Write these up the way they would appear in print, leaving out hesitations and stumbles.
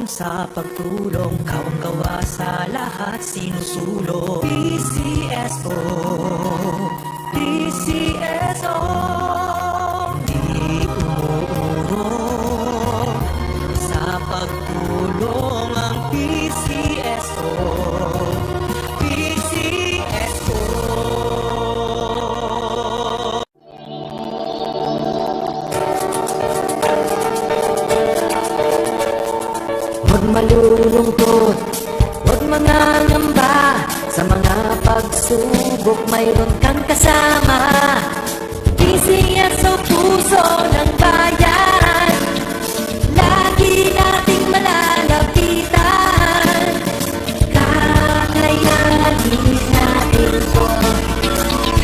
sa pagtulong, kawang-gawa sa lahat sinusulong. PCSO, PCSO, di umuurong sa pagtulong ang PCSO, PCSO. Huwag malulungkot, huwag mangangamba, sa mga pagsubok mayroon kang kasama. PCSO, puso ng bayan, lagi nating malalapitan. Kakayanin natin to,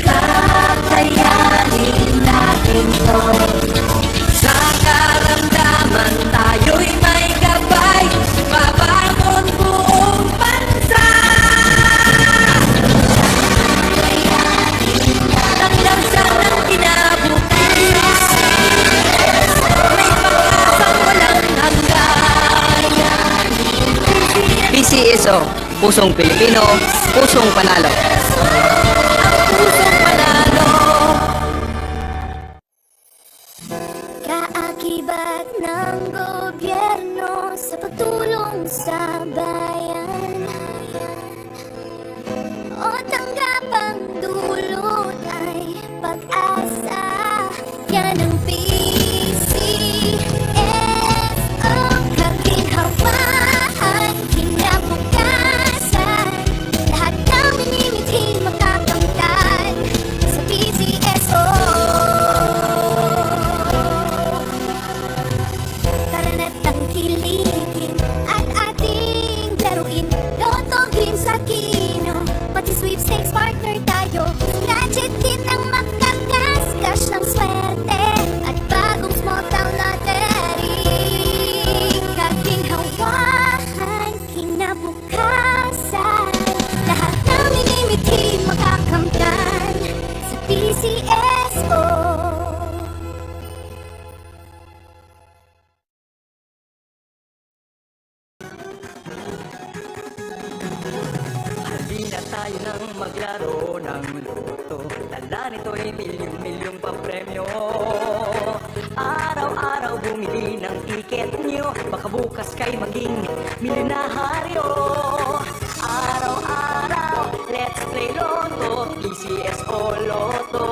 kakayanin natin to. Sa karamdaman tayo'y may gabay, babangon buong bansa. Ang lansa ng kinabukasan, may pag-asang walang hanggan. PCSO, pusong Pilipino, pusong panalo. Ang pusong panalo. Kaakibat ng gobyerno sa pagtulong sa bayan, o tanggap ang dulot ay pag-asa. Yan ang PCSO, kaginhawaan, kinabukasan. Lahat ng minimiting makakamtan sa PCSO. Tara na't tangkilikin at ating laruin. Lotto, game sa kino, pati sweepstakes partner tayo. Gadget din ang makakas, cash ng swerte at bagong small town lottery. Kaginhawaan, kinabukasan. Lahat ng minimiting makakamtan sa PCSO. Halina tayo nang maglaro ng loto. Dala nito'y milyong-milyong papremyo. Araw-araw bumili ng tiket nyo, baka bukas kay maging milyonaryo. Araw-araw, let's play Lotto, PCSO Lotto.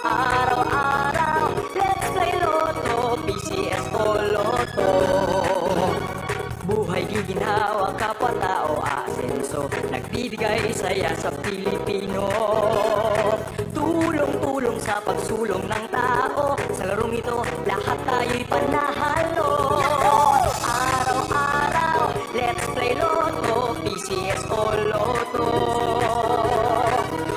Araw-araw, let's play Lotto, PCSO Lotto. Buhay giginhawa, kapwa-tao asenso, nagbibigay saya sa Pilipino. Tulong-tulong sa pagsulong ng tao, sa larong ito lahat tayo'y panahalo. Araw-araw, let's play Lotto, PCSO Lotto.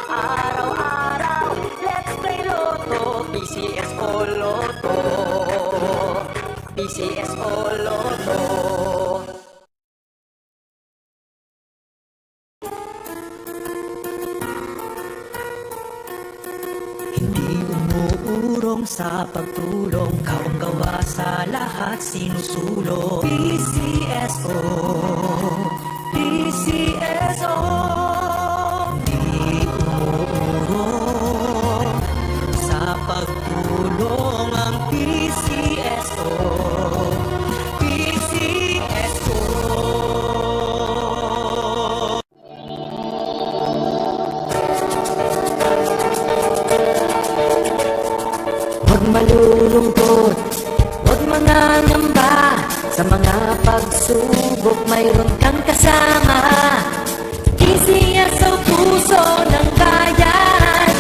Araw-araw, let's play Lotto, PCSO Lotto. PCSO Lotto. Hindi umuurong sa pagtulong, kawang-gawa sa lahat sinusulong. PCSO, PCSO, di umuurong sa pagtulong ang PCSO, PCSO. Huwag malulungkot, huwag mangangamba, sa mga pagsubok mayroon kang kasama. PCSO, puso ng bayan,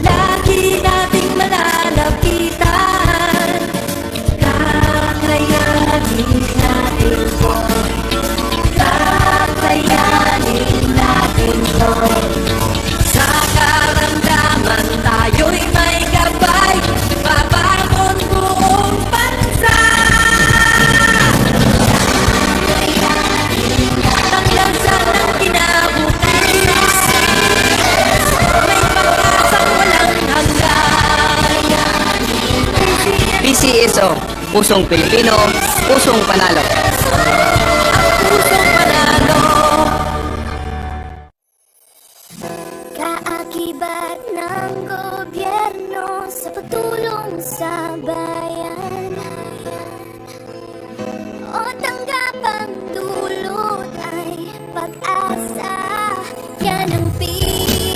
lagi nating malalapitan. Kakayanin natin to, kakayanin natin to. Sa karamdaman tayo'y may gabay, babangon buong bansa. Ang lansa ng kinabukasan, may pag-asang walang hanggan. PCSO, pusong Pilipino, pusong panalo. Pusong panalo. Kaakibat ng gobyerno sa pagtulong sa bayan o tanggapang dulot ay pag-asa. Yan ang PCSO,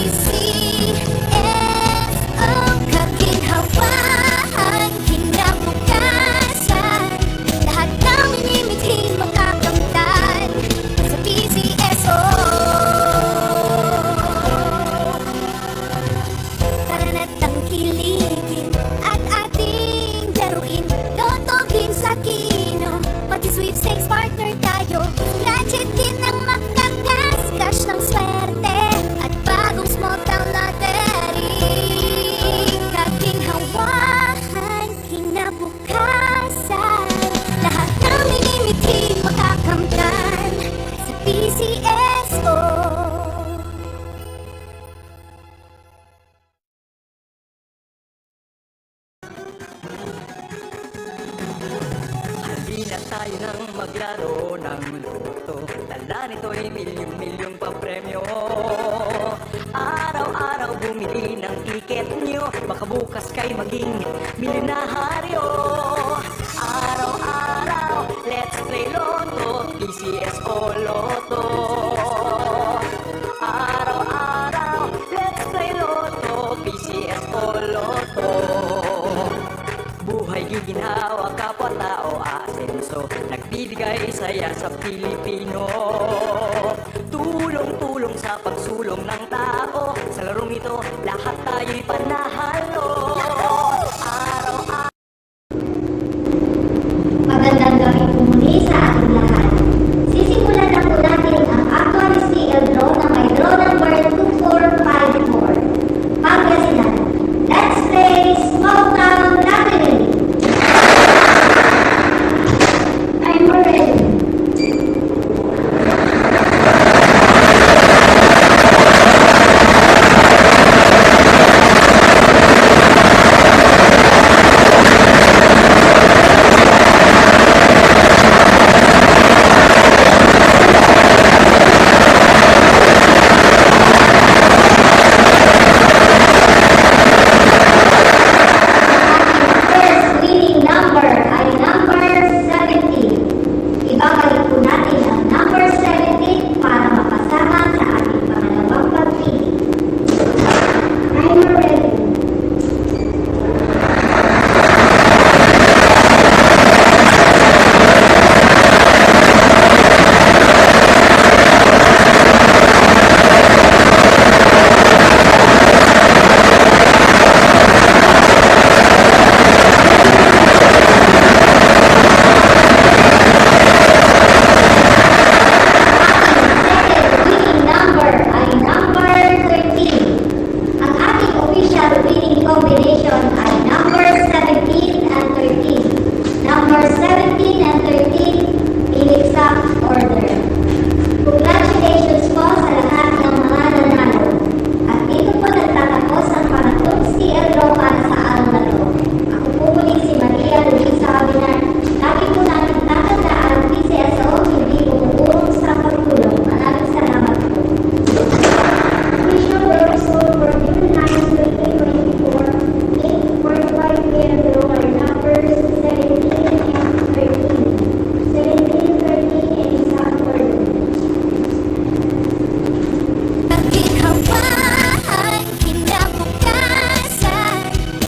kaginhawaan, kinabukasan. Lahat ng minimiting makakamtan sa PCSO. Tara na't tangkilikin at ating laruin. Lotogin sa kino, pati sweepstakes partner tayo. Gadget din ang makakas, cash ng swerte at bagong small town lottery. Kaginhawahan, kinabukasan. Lahat ng minimiting makakamtan sa PCSO. Halina tayo nang maglaro ng loto. Dala nito'y milyong-milyong papremyo. Araw-araw bumili ng tiket nyo, baka bukas kay maging milyonaryo. Araw-araw, let's play Lotto, PCSO Lotto. Araw-araw, let's play Lotto, PCSO Lotto. Buhay giginhawa, kapwa-tao asenso, nagbibigay saya sa Pilipino. Tulong-tulong sa pagsulong ng tao, sa larong ito lahat tayo'y panahalo. Araw-araw. Magandang gabi po muli sa ating lahat. Sisimulan na po natin ang actual STL draw na may draw number 2454. Pangasinan. Let's play Small Town Lottery. I'm ready. First winning number ay number 17. Ibabalik po natin ang number 17 para mapasama sa ating pangalawang pagpili. I'm ready. Winning number ay number 13. Ang ating official winning combination ay number 17 and 13. Number 17 and 13 in exact order. Congratulations po sa lahat ng mga nanalo. At dito po nagtatapos ang pangatlong STL draw para sa araw na to. Ako po muli si Maria Luisa Abinar. Lagi po natin tatandaan ang PCSO, hindi umuurong sa pagtulong. Maraming salamat po. Official result for June 9, 2024, 8:45 p.m.